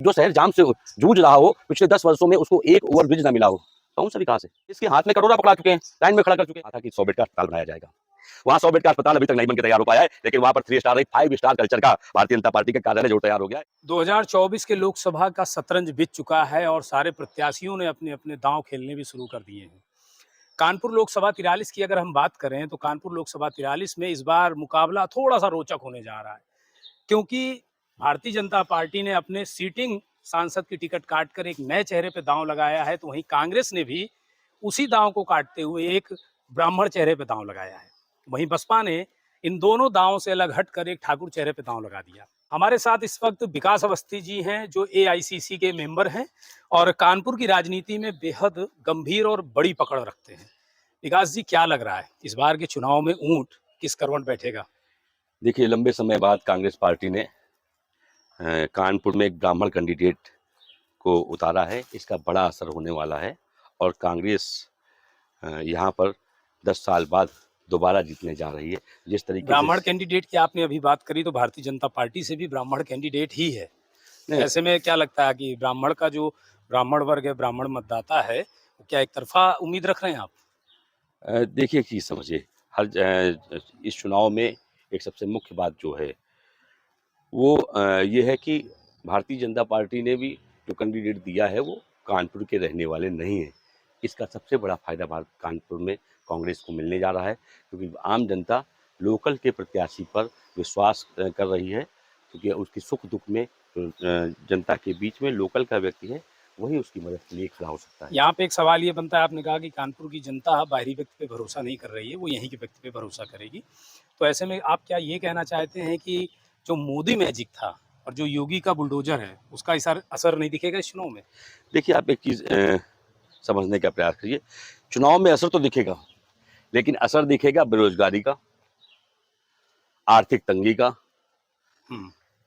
जो शहर जाम से जूझ रहा हो पिछले 10 वर्षों में, उसको एक ओवरब्रिज ना मिला हो, कौन सा विकास है? इसके हाथ में कटोरा पकड़ा चुके हैं, लाइन में खड़ा कर चुके हैं। था कि 100 बेड का अस्पताल बनाया जाएगा। वहां 100 बेड का अस्पताल अभी तक नहीं बनकर तैयार हो पाया है, लेकिन वहां पर 3 स्टार नहीं 5 स्टार कल्चर का भारतीय जनता पार्टी का कार्यालय जो तैयार हो गया है। 2024 के लोकसभा का शतरंज बीत चुका है और सारे प्रत्याशियों ने अपने अपने दांव खेलने भी शुरू कर दिए हैं। कानपुर लोकसभा 43 की अगर हम बात करें तो कानपुर लोकसभा 43 में इस बार मुकाबला थोड़ा सा रोचक होने जा रहा है, क्योंकि भारतीय जनता पार्टी ने अपने सीटिंग सांसद की टिकट काटकर एक नए चेहरे पे दांव लगाया है, तो वहीं कांग्रेस ने भी उसी दांव को काटते हुए एक ब्राह्मण चेहरे पे दांव लगाया है। वहीं बसपा ने इन दोनों दांवों से अलग हटकर एक ठाकुर चेहरे पे दांव लगा दिया। हमारे साथ इस वक्त विकास अवस्थी जी हैं, जो एआईसीसी के मेंबर हैं और कानपुर की राजनीति में बेहद गंभीर और बड़ी पकड़ रखते हैं। विकास जी, क्या लग रहा है इस बार के चुनाव में ऊंट किस करवट बैठेगा? देखिए, लंबे समय बाद कांग्रेस पार्टी ने कानपुर में एक ब्राह्मण कैंडिडेट को उतारा है। इसका बड़ा असर होने वाला है और कांग्रेस यहाँ पर 10 साल बाद दोबारा जीतने जा रही है। जिस तरीके ब्राह्मण से कैंडिडेट की आपने अभी बात करी, तो भारतीय जनता पार्टी से भी ब्राह्मण कैंडिडेट ही है। नहीं, ऐसे में क्या लगता है कि ब्राह्मण का जो ब्राह्मण वर्ग है, ब्राह्मण मतदाता है, वो क्या एक तरफा उम्मीद रख रहे हैं आप? देखिए, चीज़ समझिए, इस चुनाव में एक सबसे मुख्य बात जो है वो ये है कि भारतीय जनता पार्टी ने भी जो कैंडिडेट दिया है वो कानपुर के रहने वाले नहीं हैं। इसका सबसे बड़ा फायदा कानपुर में कांग्रेस को मिलने जा रहा है, क्योंकि आम जनता लोकल के प्रत्याशी पर विश्वास कर रही है, क्योंकि उसकी सुख दुख में जनता के बीच में लोकल का व्यक्ति है, वही उसकी मदद के लिए खड़ा हो सकता है। यहाँ पे एक सवाल ये बनता है, आपने कहा कि कानपुर की जनता बाहरी व्यक्ति पे भरोसा नहीं कर रही है, वो यहीं के व्यक्ति पे भरोसा करेगी। तो ऐसे में आप क्या ये कहना चाहते हैं कि जो मोदी मैजिक था और जो योगी का बुलडोजर है, उसका असर नहीं दिखेगा इस चुनाव में? देखिए, आप एक चीज़ समझने का प्रयास करिए। चुनाव में असर तो दिखेगा, लेकिन असर दिखेगा बेरोजगारी का, आर्थिक तंगी का।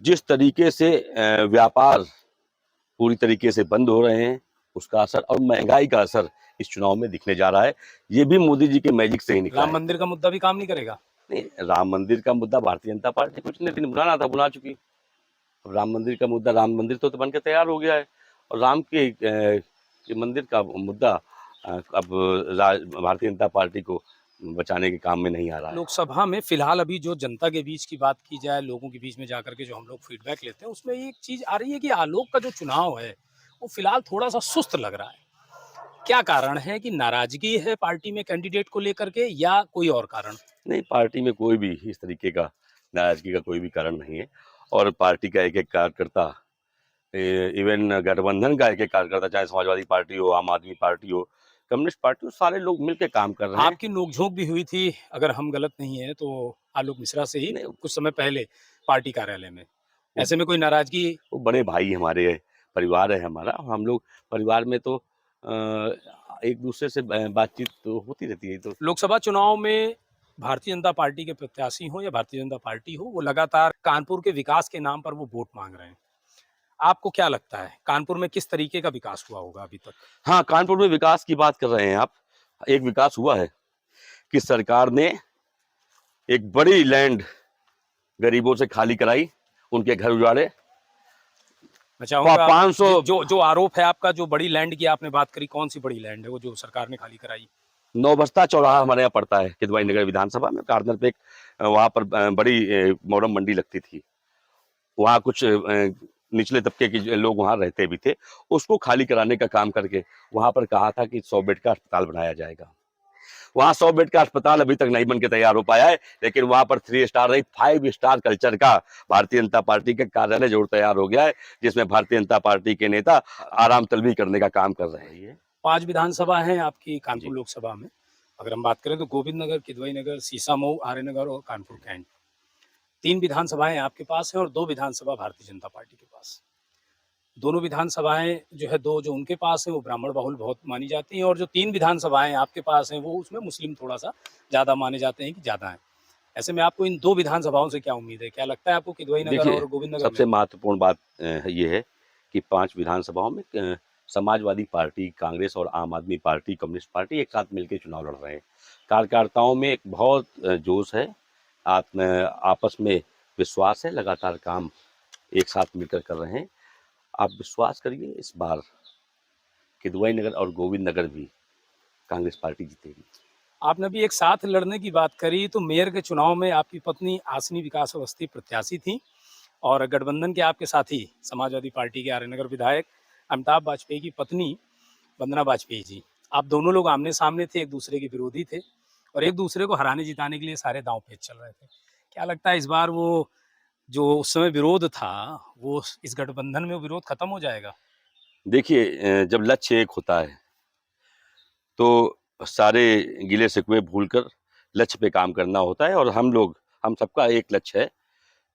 जिस तरीके से व्यापार पूरी तरीके से बंद हो रहे हैं, उसका असर और महंगाई का असर इस चुनाव में दिखने जा रहा है। ये भी मोदी जी के मैजिक से ही निकला राम है। मंदिर का मुद्दा भी काम नहीं करेगा? नहीं, राम मंदिर का मुद्दा भारतीय जनता पार्टी कुछ इतने दिन बुलाना था, बुला चुकी। अब राम मंदिर का मुद्दा, राम मंदिर तो बन के तैयार हो गया है और राम के मंदिर का मुद्दा अब भारतीय जनता पार्टी को बचाने के काम में नहीं आ रहा है। लोकसभा में फिलहाल अभी जो जनता के बीच की बात की जाए, लोगों के बीच में जाकर के जो हम लोग फीडबैक लेते हैं, उसमें एक चीज आ रही है कि आलोक का जो चुनाव है वो फिलहाल थोड़ा सा सुस्त लग रहा है। क्या कारण है? कि नाराजगी है पार्टी में कैंडिडेट को लेकर के, या कोई और कारण? नहीं, पार्टी में कोई भी इस तरीके का नाराजगी का कोई भी कारण नहीं है और पार्टी का एक-एक कार्यकर्ता, इवन गठबंधन का एक-एक कार्यकर्ता, चाहे समाजवादी पार्टी हो, आम आदमी पार्टी हो, कम्युनिस्ट पार्टी हो, सारे लोग मिलके काम कर रहे हैं। आपकी नोकझोंक भी हुई थी, अगर हम गलत नहीं है तो आलोक मिश्रा से ही नहीं, कुछ समय पहले पार्टी कार्यालय में। वो ऐसे में कोई नाराजगी? वो बड़े भाई हमारे, परिवार है हमारा, हम लोग परिवार में तो एक दूसरे से बातचीत तो होती रहती है। तो लोकसभा चुनाव में भारतीय जनता पार्टी के प्रत्याशी हो या भारतीय जनता पार्टी हो, वो लगातार कानपुर के विकास के नाम पर वो वोट मांग रहे हैं। आपको क्या लगता है कानपुर में किस तरीके का विकास हुआ होगा अभी तक? हाँ, कानपुर में विकास की बात कर रहे हैं आप। एक विकास हुआ है कि सरकार ने एक बड़ी लैंड गरीबों से खाली कराई, उनके घर उजाड़े। मैं चाहूंगा 500 जो जो आरोप है आपका, जो बड़ी लैंड की आपने बात करी, कौन सी बड़ी लैंड है वो जो सरकार ने खाली कराई? नौबस्ता चौराहा हमारे यहाँ पड़ता है किदवाई नगर विधानसभा में, कार्नर पे एक वहाँ पर बड़ी मोरम मंडी लगती थी। वहाँ कुछ निचले तबके के लोग वहाँ रहते भी थे। उसको खाली कराने का काम करके वहाँ पर कहा था कि 100 बेड का अस्पताल बनाया जाएगा। वहाँ 100 बेड का अस्पताल अभी तक नहीं बन के तैयार हो पाया है, लेकिन वहाँ पर 3 स्टार नहीं 5 स्टार कल्चर का भारतीय जनता पार्टी का कार्यालय जरूर तैयार हो गया है, जिसमें भारतीय जनता पार्टी के नेता आराम तलबी करने का काम कर रहे हैं। 5 विधानसभा हैं आपकी कानपुर जी। लोकसभा में। अगर हम बात करें तो गोविंद नगर, किदवई नगर, सीसामऊ, आर्यनगर और कानपुर कैंट। 3 विधानसभाएं आपके पास हैं और 2 विधानसभा भारतीय जनता पार्टी के पास। दोनों विधानसभाएं जो है, 2 जो उनके पास हैं वो ब्राह्मण बहुल बहुत मानी जाती हैं, और जो 3 विधानसभाएं आपके पास हैं वो उसमें मुस्लिम थोड़ा-सा ज़्यादा माने जाते हैं कि ज़्यादा हैं। ऐसे में आपको इन 2 विधानसभाओं से क्या उम्मीद है? क्या लगता है आपको किदवई नगर देखिए, और गोविंद नगर में? सबसे महत्वपूर्ण बात ये है कि 5 विधानसभाओं में समाजवादी पार्टी, कांग्रेस और आम आदमी पार्टी, कम्युनिस्ट पार्टी एक साथ मिलकर चुनाव लड़ रहे हैं। कार्यकर्ताओं में एक बहुत जोश है, आपस में विश्वास है, लगातार काम एक साथ मिलकर कर रहे हैं आप विश्वास करिए इस बार किदवई नगर और गोविंद नगर भी कांग्रेस पार्टी जीतेगी। आपने अभी एक साथ लड़ने की बात करी, तो मेयर के चुनाव में आपकी पत्नी आसिनी विकास अवस्थी प्रत्याशी थी और गठबंधन के आपके साथी समाजवादी पार्टी के आर्यनगर विधायक अमिताभ वाजपेयी की पत्नी वंदना वाजपेयी जी। आप दोनों लोग आमने-सामने थे, एक दूसरे के विरोधी थे और एक दूसरे को हराने-जिताने के लिए सारे दांव-पेच चल रहे थे। क्या लगता है इस बार वो जो उस समय विरोध था, वो इस गठबंधन में वो विरोध खत्म हो जाएगा? देखिए जब लक्ष्य एक होता है तो सारे गिले-शिकवे भूलकर लक्ष्य पे काम करना होता है और हम सबका एक लक्ष्य है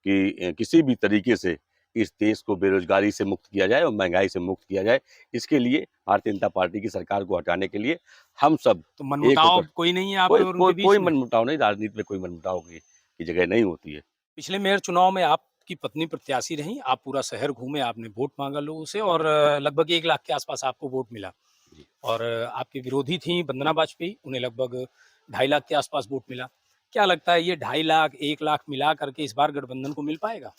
कि किसी भी तरीके से इस देश को बेरोजगारी से मुक्त किया जाए और महंगाई से मुक्त किया जाए। इसके लिए भारतीय जनता पार्टी की सरकार को हटाने के लिए हम सब तो एक होकर मनमुटाव कोई नहीं है आप कोई और कोई उनके कोई बीच में? मनमुटाव नहीं, राजनीति में कोई मनमुटाव की जगह नहीं होती है। पिछले मेयर चुनाव में आपकी पत्नी प्रत्याशी रहीं, आप पूरा शहर घूमे, आपने वोट माँगा लोगों से और लगभग 1 लाख के आसपास आपको वोट मिला जी। और आपकी विरोधी थीं वंदना वाजपेयी, उन्हें लगभग 2.5 लाख के आसपास वोट मिला। क्या लगता है ये 2.5 लाख, 1 लाख मिला करके इस बार गठबंधन को मिल पाएगा?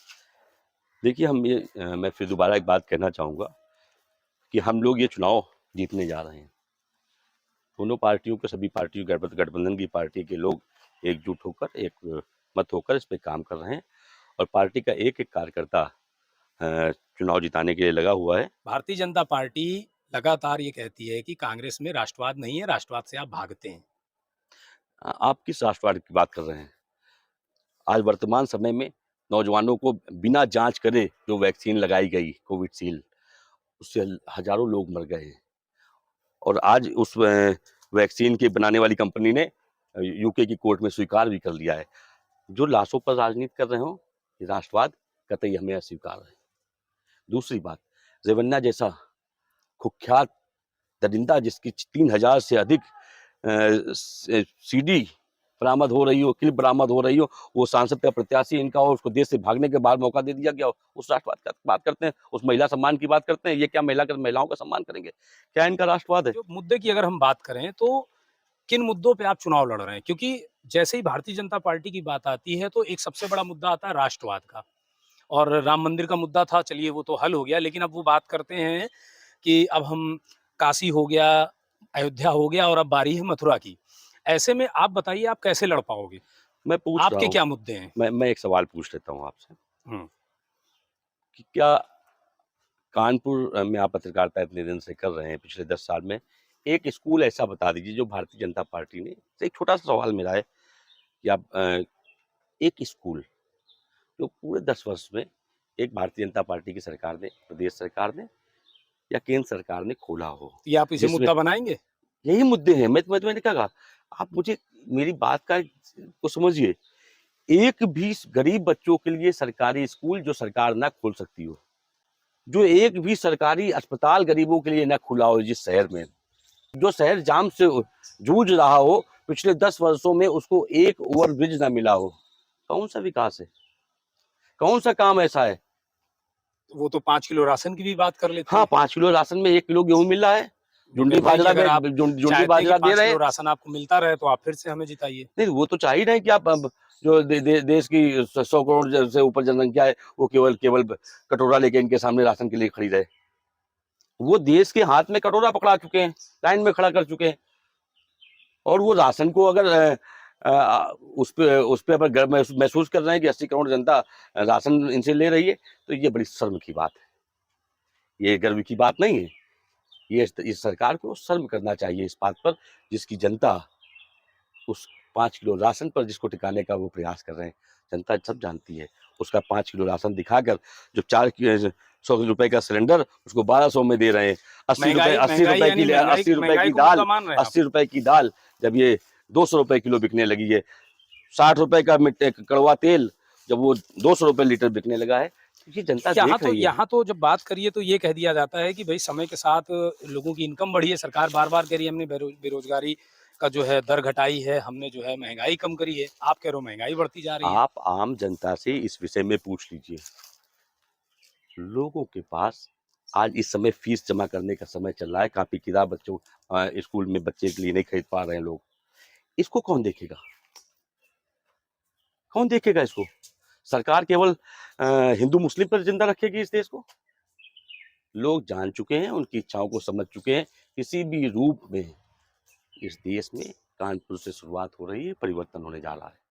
देखिए मैं फिर दोबारा एक बात कहना चाहूँगा कि हम लोग ये चुनाव जीतने जा रहे हैं। दोनों पार्टियों के सभी पार्टियों गठबंधन की पार्टी के लोग एकजुट होकर एक मत होकर इस पे काम कर रहे हैं और पार्टी का एक-एक कार्यकर्ता चुनाव जिताने के लिए लगा हुआ है। भारतीय जनता पार्टी लगातार ये कहती है कि कांग्रेस में राष्ट्रवाद नहीं है, राष्ट्रवाद से आप भागते हैं। आप किस राष्ट्रवाद की बात कर रहे हैं? आज वर्तमान समय में नौजवानों को बिना जाँच करे जो वैक्सीन लगाई गई कोविशील्ड, उससे हज़ारों लोग मर गए हैं और आज उस वैक्सीन के बनाने वाली कंपनी ने यूके की कोर्ट में स्वीकार भी कर लिया है। जो लाशों पर राजनीति कर रहे हों, ये राष्ट्रवाद कतई हमें अस्वीकार है। दूसरी बात, रेवन्ना जैसा कुख्यात दरिंदा जिसकी 3000 से अधिक सीडी बरामद हो रही हो, क्लिप बरामद हो रही हो, वो सांसद का प्रत्याशी इनका हो, उसको देश से भागने के बाद मौका दे दिया गया हो, उस राष्ट्रवाद की बात करते हैं, उस महिला सम्मान की बात करते हैं, ये क्या महिलाओं का सम्मान करेंगे? क्या इनका राष्ट्रवाद है? जो मुद्दे की अगर हम बात करें तो किन मुद्दों पे आप चुनाव लड़ रहे हैं? क्योंकि जैसे ही भारतीय जनता पार्टी की बात आती है तो एक सबसे बड़ा मुद्दा आता है राष्ट्रवाद का और राम मंदिर का मुद्दा था, चलिए वो तो हल हो गया, लेकिन अब वो बात करते हैं कि अब हम काशी हो गया, अयोध्या हो गया और अब बारी है मथुरा की। ऐसे में आप बताइए आप कैसे लड़ पाओगे? मैं पूछ रहा आपके हूँ, क्या मुद्दे हैं? मैं एक सवाल पूछ लेता हूँ आपसे हुँ। कि क्या कानपुर में आप पत्रकारिता इतने दिन से कर रहे हैं, पिछले 10 साल में, एक स्कूल ऐसा बता दीजिए जो भारतीय जनता पार्टी ने एक छोटा-सा सवाल मेरा है कि आप एक स्कूल जो पूरे 10 वर्ष में एक भारतीय जनता पार्टी की सरकार ने, प्रदेश सरकार ने या केंद्र सरकार ने खोला हो, ये आप इसे जिसमें मुद्दा बनाएँगे? यही मुद्दे हैं। मैंने क्या कहा, आप मुझे मेरी बात का को समझिए। एक भी गरीब बच्चों के लिए सरकारी स्कूल जो सरकार ना खोल सकती हो, जो एक भी सरकारी अस्पताल गरीबों के लिए ना खुला हो जिस शहर में, जो शहर जाम से जूझ रहा हो, पिछले 10 वर्षों में उसको एक ओवरब्रिज ना मिला हो, कौन-सा विकास है? कौन-सा काम ऐसा है? वो तो 5 किलो राशन की भी बात कर लेते हाँ, हैं। 5 किलो राशन में 1 किलो गेहूँ मिल रहा है। वो कहते हैं कि अगर आप जुंडी चाहते हैं कि बाजरा दे 5 रहे किलो हैं। राशन आपको मिलता रहे तो आप फिर से हमें जिताइए। नहीं, वो तो चाह ही रहे हैं कि आप अब जो देश की 100 करोड़ से ऊपर जनसंख्या है, वो केवल कटोरा लेके इनके सामने राशन के लिए खड़ी रहे। वो देश के हाथ में कटोरा पकड़ा चुके हैं, लाइन में खड़ा कर चुके हैं और वो राशन को अगर उस पे अगर गर्व महसूस कर रहे हैं कि 80 करोड़ जनता राशन इनसे ले रही है, तो ये बड़ी शर्म की बात है। ये गर्व की बात नहीं है। ये इस सरकार को शर्म करना चाहिए इस बात पर, जिसकी जनता उस 5 किलो राशन पर जिसको टिकाने का वो प्रयास कर रहे हैं। जनता सब जानती है, उसका 5 किलो राशन दिखाकर जो 100 रुपए का सिलेंडर उसको 1200 में दे रहे हैं। 80 रुपए महँगाई 80 महँगाई रुपए यानी की महँगाई 80 रुपए महँगाई की को दाल मुद्दा मान रहे हैं आप? 80 रुपए की दाल जब ये 200 रुपए किलो बिकने लगी है, 60 रुपए का कड़वा तेल जब वो 200 रुपए लीटर बिकने लगा है, तो ये जनता देख रही है। यहाँ तो जब बात करिए तो ये कह दिया जाता है कि भई समय के साथ लोगों की इनकम बढ़ी है, सरकार बार-बार कह रही है हमने बेरोज़गारी का जो है दर घटाई है, हमने जो है महँगाई कम करी है। आप कह रहे हो महँगाई बढ़ती जा रही है। आप आम जनता से इस विषय में पूछ लीजिए। लोगों के पास आज इस समय फीस जमा करने का समय चल रहा है, कॉपी किताब बच्चों स्कूल में बच्चे के लिए नहीं खरीद पा रहे हैं लोग। इसको कौन देखेगा? कौन देखेगा इसको? सरकार केवल हिंदू मुस्लिम पर ज़िंदा रखेगी इस देश को? लोग जान चुके हैं, उनकी इच्छाओं को समझ चुके हैं। किसी भी रूप में इस देश में कानपुर से शुरुआत हो रही है, परिवर्तन होने जा रहा है।